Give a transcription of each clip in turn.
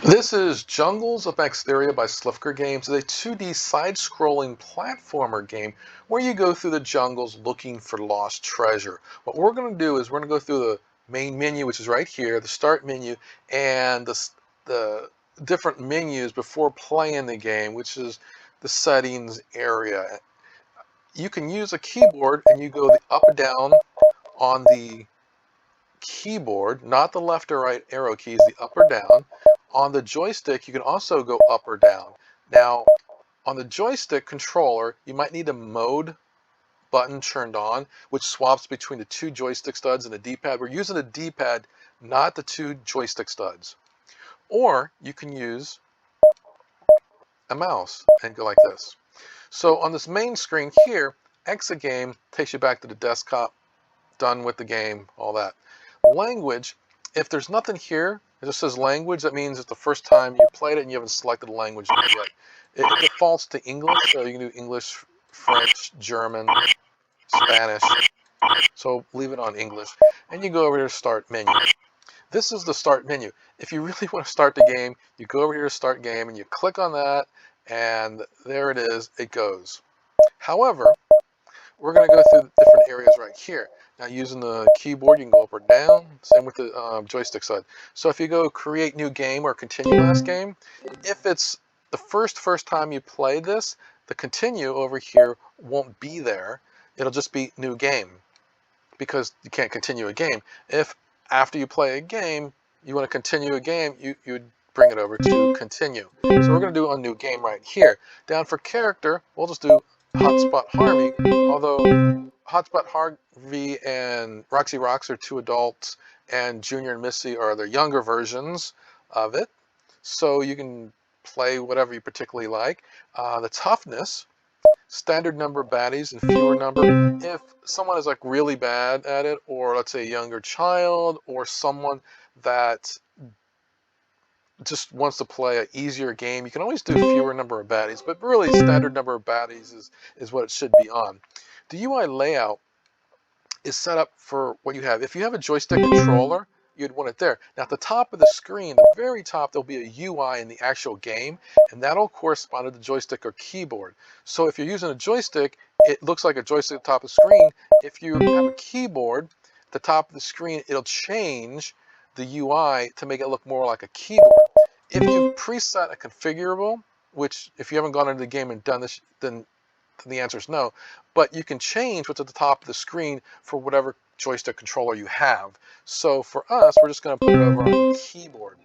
This is Jungles of Maxtheria by SlifkerGames. It's a 2D side-scrolling platformer game where you go through the jungles looking for lost treasure. What we're going to do is we're going to go through the main menu, which is right here, the start menu, and the different menus before playing the game, which is the settings area. You can use a keyboard and you go the up and down on the keyboard, not the left or right arrow keys, the up or down. On the joystick, you can also go up or down. Now, on the joystick controller, you might need a mode button turned on, which swaps between the two joystick studs and the D-pad. We're using the D-pad, not the two joystick studs. Or you can use a mouse and go like this. So on this main screen here, exit game takes you back to the desktop, done with the game, all that. Language, if there's nothing here, it just says language, that means it's the first time you played it and you haven't selected the language yet. It defaults to English, so you can do English, French, German, Spanish. So leave it on English. And you go over here to Start Menu. This is the Start Menu. If you really want to start the game, you go over here to Start Game and you click on that, and there it is, it goes. However, we're going to go through different areas right here. Now, using the keyboard, you can go up or down. Same with the joystick side. So if you go create new game or continue last game, if it's the first time you play this, the continue over here won't be there. It'll just be new game because you can't continue a game. If after you play a game, you want to continue a game, you would bring it over to continue. So we're going to do a new game right here. Down for character, we'll just do Hotspot Harvey, although Hotspot Harvey and Roxy Rocks are two adults, and Junior and Missy are the younger versions of it. So you can play whatever you particularly like. The toughness, standard number of baddies and fewer number. If someone is like really bad at it, or let's say a younger child, or someone that just wants to play an easier game, you can always do fewer number of baddies, but really standard number of baddies is what it should be on. The UI layout is set up for what you have. If you have a joystick controller, you'd want it there. Now at the top of the screen, the very top, there'll be a UI in the actual game, and that'll correspond to the joystick or keyboard. So if you're using a joystick, it looks like a joystick at the top of the screen. If you have a keyboard, at the top of the screen, it'll change the UI to make it look more like a keyboard. If you've preset a configurable, which if you haven't gone into the game and done this, then the answer is no. But you can change what's at the top of the screen for whatever joystick controller you have. So for us, we're just going to put it over on the keyboard.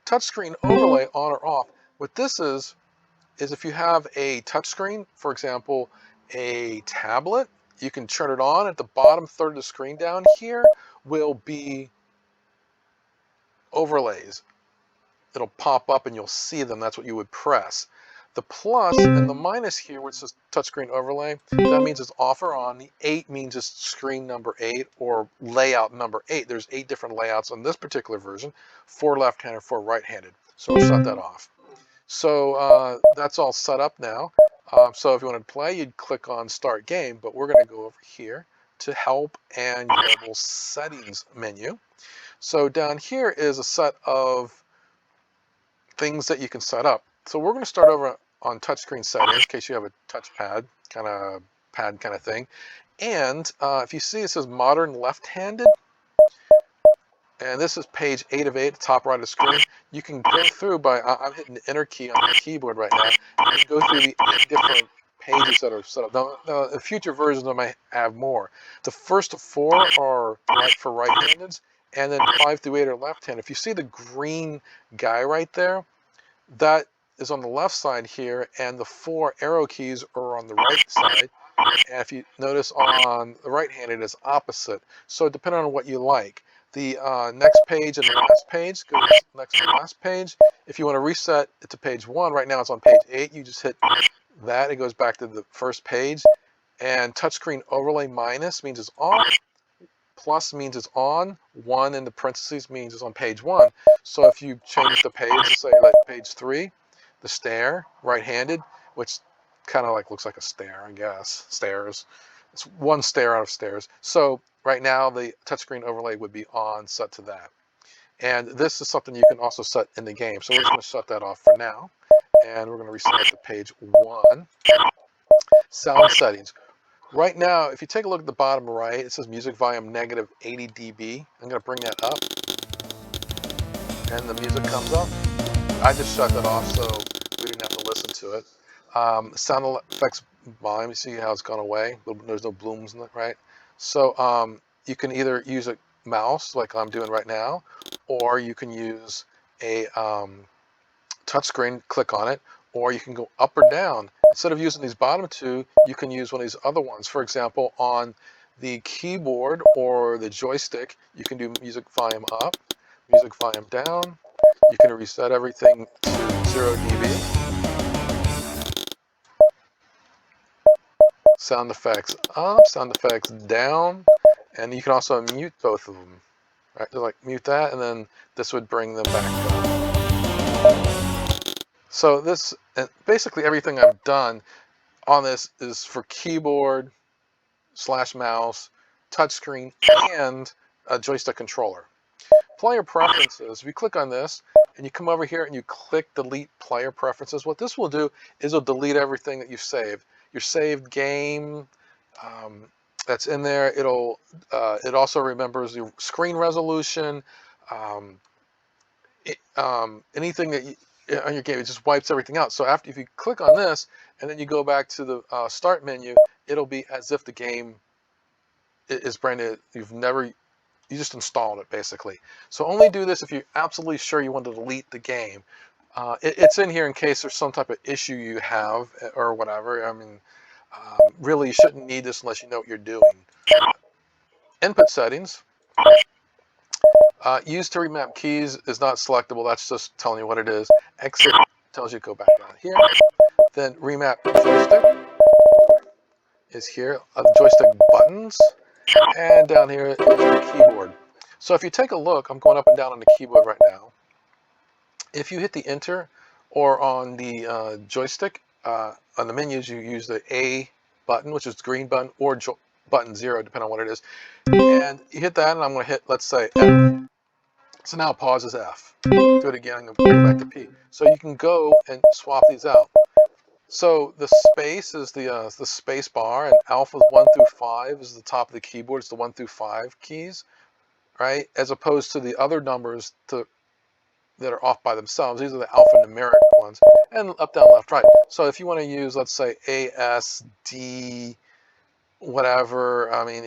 Touchscreen overlay on or off. What this is if you have a touchscreen, for example, a tablet, you can turn it on. At the bottom third of the screen down here will be overlays. It'll pop up and you'll see them. That's what you would press. The plus and the minus here, which says touchscreen overlay, that means it's off or on. The 8 means it's screen number 8 or layout number 8. There's 8 different layouts on this particular version, 4 left-handed, 4 right-handed. So we'll shut that off. So that's all set up now. So if you want to play, you'd click on Start Game, but we're going to go over here to Help and Global Settings menu. So down here is a set of things that you can set up. So we're going to start over on touchscreen settings in case you have a touchpad kind of thing. And if you see, it says modern left-handed, and this is page 8 of 8, top right of the screen. You can go through by, I'm hitting the enter key on the keyboard right now, and go through the 8 different pages that are set up. Now, in future versions, I might have more. The first 4 are for right-handeds, and then 5 through 8 are left-handed. If you see the green guy right there, that is on the left side here, and the 4 arrow keys are on the right side. And if you notice on the right-handed, it's opposite. So depending on what you like. The next page and the last page goes next to the last page. If you want to reset it to page 1, right now it's on page 8, you just hit that. It goes back to the first page. And touchscreen overlay minus means it's off. Plus means it's on. 1 in the parentheses means it's on page 1. So if you change the page, say like page 3, the stair, right-handed, which kind of like looks like a stair, I guess. Stairs. It's one stair out of stairs. So right now the touchscreen overlay would be on, set to that. And this is something you can also set in the game. So we're just going to shut that off for now. And we're going to reset to page 1. Sound settings. Right now, if you take a look at the bottom right, it says music volume negative 80 dB. I'm going to bring that up. And the music comes up. I just shut that off so we didn't have to listen to it. Sound effects volume, you see how it's gone away? There's no blooms in it, right? So you can either use a mouse like I'm doing right now, or you can use a touchscreen, click on it, or you can go up or down. Instead of using these bottom two, you can use one of these other ones. For example, on the keyboard or the joystick, you can do music volume up, music volume down. You can reset everything to 0 dB. Sound effects up, sound effects down, and you can also mute both of them. Right? So like mute that, and then this would bring them back up. So this, basically everything I've done on this is for keyboard / mouse, touchscreen, and a joystick controller. Player preferences, if you click on this and you come over here and you click delete player preferences, what this will do is it'll delete everything that you've saved. Your saved game that's in there, it also remembers your screen resolution, anything that on your game, it just wipes everything out. So if you click on this and then you go back to the start menu, it'll be as if the game is brand new. You just installed it basically. So only do this if you're absolutely sure you want to delete the game. It's in here in case there's some type of issue you have or whatever. I mean, really you shouldn't need this unless you know what you're doing. Input settings. Use to remap keys is not selectable. That's just telling you what it is. Exit tells you to go back down here. Then remap joystick is here. Joystick buttons. And down here is the keyboard. So if you take a look, I'm going up and down on the keyboard right now. If you hit the enter or on the joystick, on the menus, you use the A button, which is the green button, or button 0, depending on what it is. And you hit that, and I'm going to hit, let's say, F. So now pause is F. Do it again, I'm going to go back to P. So you can go and swap these out. So the space is the space bar, and alpha 1 through 5 is the top of the keyboard. It's the 1 through 5 keys, right? As opposed to the other numbers that are off by themselves. These are the alphanumeric ones, and up, down, left, right. So if you want to use, let's say, A, S, D, whatever, I mean,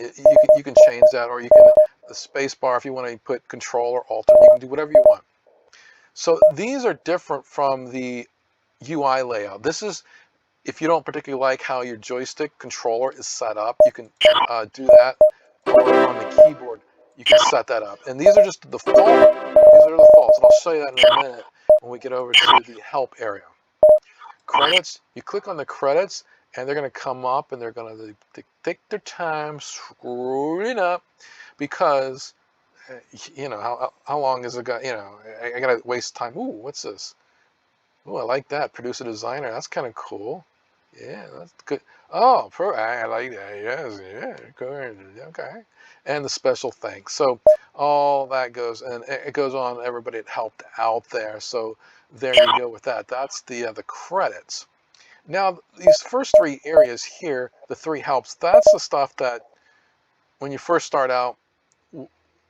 you can change that, or you can the space bar if you want to put Control or Alt. You can do whatever you want. So these are different from the UI layout. This is if you don't particularly like how your joystick controller is set up, you can do that. Or on the keyboard, you can set that up. And these are just the default. These are the defaults, and I'll show you that in a minute when we get over to the help area. Credits, you click on the credits, and they're going to come up, and they're going to take their time screwing up because, you know, how long is it got, you know, I got to waste time. Ooh, what's this? Ooh, I like that. Produce a designer. That's kind of cool. Yeah, that's good. Oh, I like that. Yes, yeah, okay. And the special thanks. So all that goes, and it goes on. Everybody that helped out there. So there you go with that. That's the credits. Now these first 3 areas here, the 3 helps. That's the stuff that when you first start out,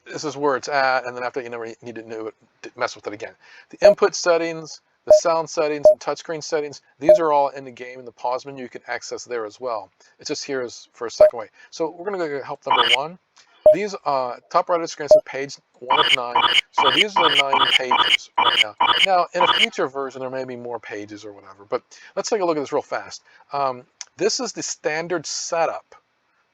this is where it's at, and then after you never need to mess with it again. The input settings, the sound settings, and touchscreen settings, these are all in the game. In the pause menu, you can access there as well. It's just here is for a second way. So we're going to go to help number 1. These top right of the screen is page 1 of 9. So these are the 9 pages right now. Now, in a future version, there may be more pages or whatever. But let's take a look at this real fast. This is the standard setup.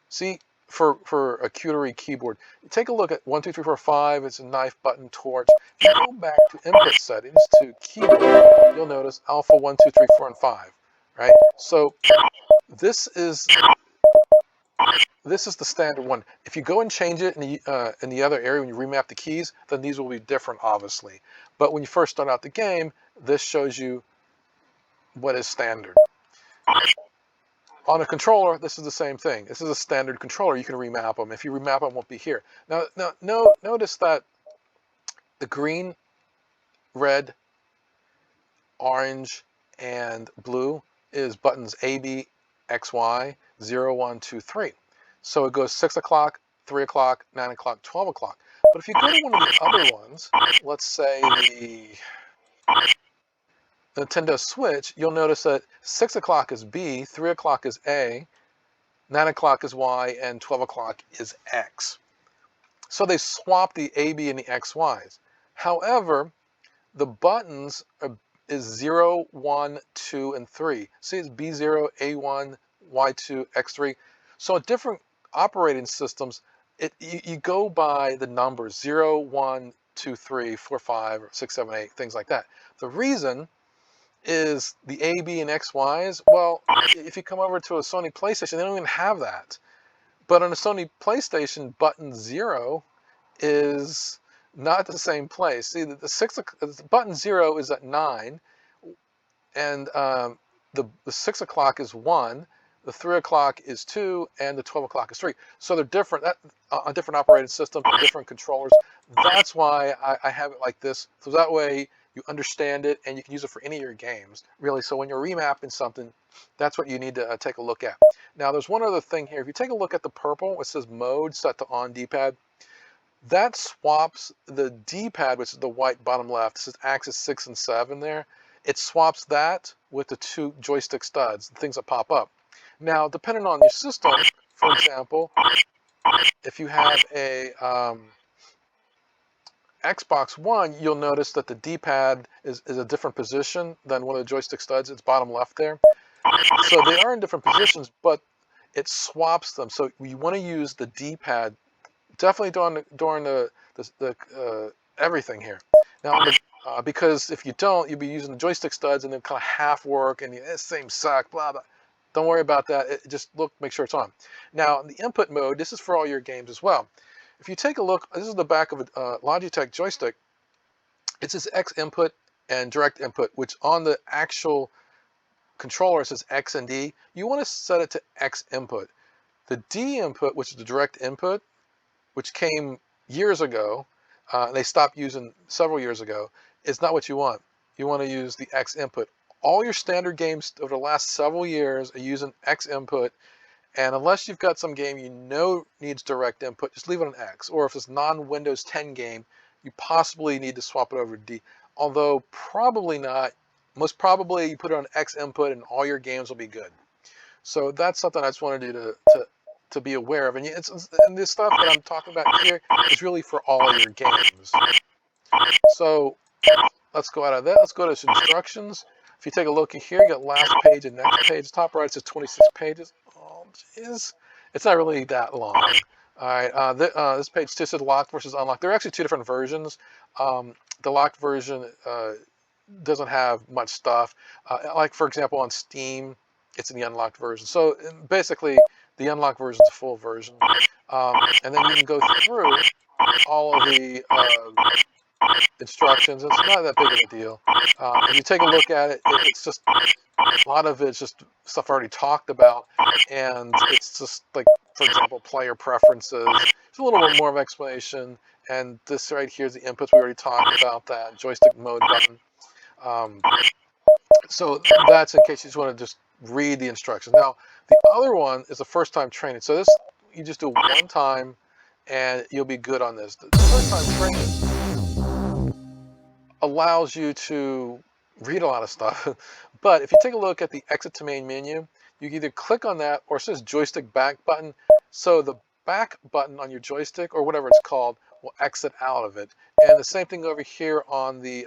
See, for a Qt keyboard, take a look at 1, 2, 3, 4, 5. It's a knife, button, torch. If you go back to input settings to keyboard, you'll notice alpha 1, 2, 3, 4, and 5. Right. So this is the standard one. If you go and change it in the other area when you remap the keys, then these will be different, obviously. But when you first start out the game, this shows you what is standard. On a controller, this is the same thing. This is a standard controller. You can remap them. If you remap them, it won't be here. Now notice that The green, red, orange, and blue is buttons A, B, X, Y, 0, 1, 2, 3. So it goes 6 o'clock, 3 o'clock, 9 o'clock, 12 o'clock. But if you go to one of the other ones, let's say the Nintendo Switch, you'll notice that 6 o'clock is B, 3 o'clock is A, 9 o'clock is Y, and 12 o'clock is X. So they swapped the A, B, and the X, Ys. However, the buttons is 0, 1, 2, and 3. See, it's B0, A1, Y2, X3. So in different operating systems, you go by the numbers 0, 1, 2, 3, 4, 5, 6, 7, 8, things like that. The reason is the A, B, and X, Ys. Well, if you come over to a Sony PlayStation, they don't even have that. But on a Sony PlayStation, button 0 is not the same place. See, the button 0 is at 9, and the 6 o'clock is 1, the 3 o'clock is 2, and the 12 o'clock is 3. So they're different, on different operating systems, different controllers. That's why I have it like this. So that way you understand it, and you can use it for any of your games, really. So when you're remapping something, that's what you need to take a look at. Now, there's one other thing here. If you take a look at the purple, it says mode set to on D-pad. That swaps the D-pad, which is the white bottom left. This is axis 6 and 7 there. It swaps that with the two joystick studs, the things that pop up. Now, depending on your system, for example, if you have a Xbox One, you'll notice that the D-pad is a different position than one of the joystick studs. It's bottom left there. So they are in different positions, but it swaps them. So you want to use the D-pad definitely during the everything here. Now, because if you don't, you'll be using the joystick studs and then kind of half work and this thing suck, blah, blah. Don't worry about that. Just make sure it's on. Now, the input mode, this is for all your games as well. If you take a look, this is the back of a Logitech joystick. It says X input and direct input, which on the actual controller says X and D. You want to set it to X input. The D input, which is the direct input, which came years ago, they stopped using several years ago, is not what you want. You want to use the X input. All your standard games over the last several years are using X input, and unless you've got some game you know needs direct input, just leave it on X. Or if it's non-Windows 10 game, you possibly need to swap it over to D. Although probably not. Most probably you put it on X input and all your games will be good. So that's something I just wanted you to be aware of. And this stuff that I'm talking about here is really for all of your games. So let's go out of that. Let's go to instructions. If you take a look here, you got last page and next page. Top right says 26 pages. Oh, jeez. It's not really that long. All right. This page 2 says locked versus unlocked. There are actually two different versions. The locked version doesn't have much stuff. Like, for example, on Steam, it's in the unlocked version. So basically, the unlocked version is the full version. And then you can go through all of the instructions. It's not that big of a deal. If you take a look at it, it's just a lot of it's just stuff already talked about, and it's just like, for example, player preferences. It's a little bit more of explanation, and this right here is the inputs. We already talked about that joystick mode button. So that's in case you just want to just read the instructions. Now, the other one is the first time training. So this you just do one time, and you'll be good on this. The first time training allows you to read a lot of stuff. But if you take a look at the exit to main menu, you can either click on that or it says joystick back button. So the back button on your joystick, or whatever it's called, will exit out of it. And the same thing over here on the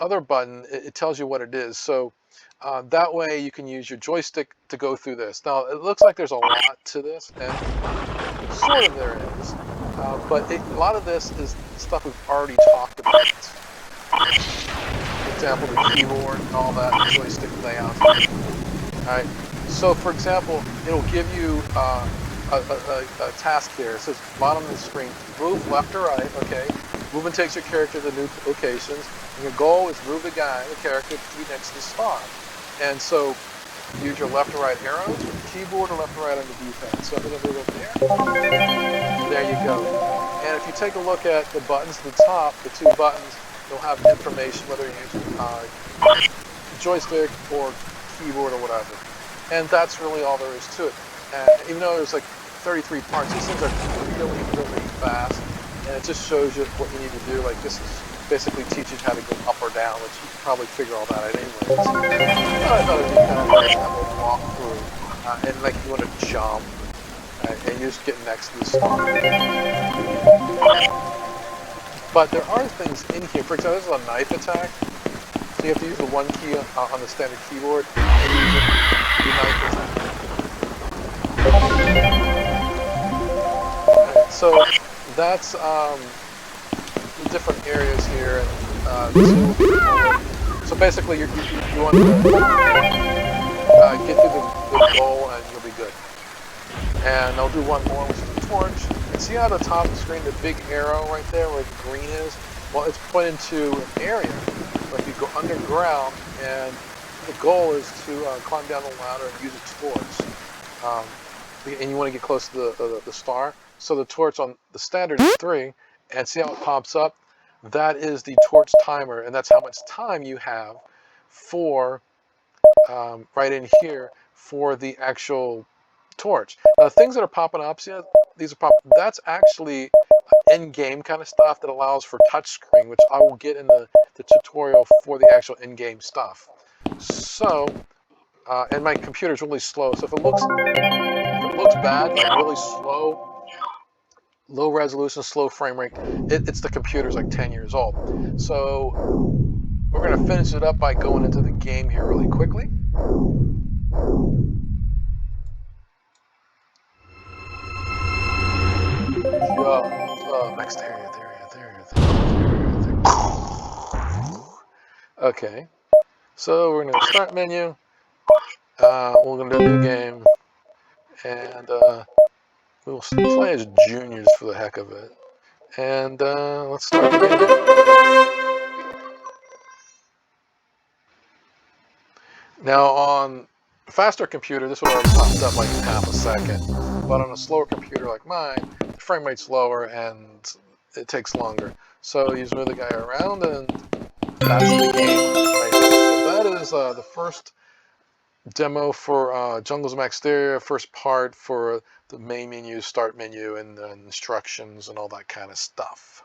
other button, it tells you what it is. So that way you can use your joystick to go through this. Now, it looks like there's a lot to this, and sort of there is. But a lot of this is stuff we've already talked about. For example, the keyboard and all that, the joystick layout. Alright, so for example, it'll give you a task here. It says bottom of the screen, move left or right, okay? Movement takes your character to new locations, and your goal is to move the character to be next to the star. And so, use your left or right arrows with the keyboard, or left or right on the D-pad. So I'm going to move up there. There you go. And if you take a look at the buttons at the top, the two buttons, they'll have information whether you're using joystick or keyboard or whatever. And that's really all there is to it. And even though there's like 33 parts, these things are really, really fast. And it just shows you what you need to do. Like this is basically teaches how to go up or down, which you can probably figure all that out anyways. But I thought it'd be kind of nice to have a walkthrough. And like you want to jump, and you just get next to the star. But there are things in here. For example, this is a knife attack. So you have to use the one key on the standard keyboard and use the knife attack. Okay, so that's the different areas here. And so basically, you want to get through the goal and you'll be good. And I'll do one more, which is a torch. And see how at the top of the screen, the big arrow right there where the green is? Well, it's pointing to an area where you go underground, and the goal is to climb down the ladder and use a torch. And you want to get close to the star. So the torch on the standard is 3, and see how it pops up? That is the torch timer, and that's how much time you have for, right in here, for the actual torch. Now, the things that are popping up, see, these are that's actually in-game kind of stuff that allows for touchscreen, which I will get in the tutorial for the actual in-game stuff. So, and my computer's really slow, so if it looks bad, like really slow, low resolution, slow frame rate, it's the computer's like 10 years old. So we're going to finish it up by going into the game here really quickly. Maxtheria. Okay, so we're going to start menu. We're going to do a new game, and we'll play as juniors for the heck of it. And let's start the game. Now on a faster computer, this would already popped up like in half a second. But on a slower computer like mine, the frame rate's lower and it takes longer. So you just move the guy around, and that's the game right there. So that is the first demo for Jungles of Maxtheria, first part for the main menu, start menu, and instructions and all that kind of stuff.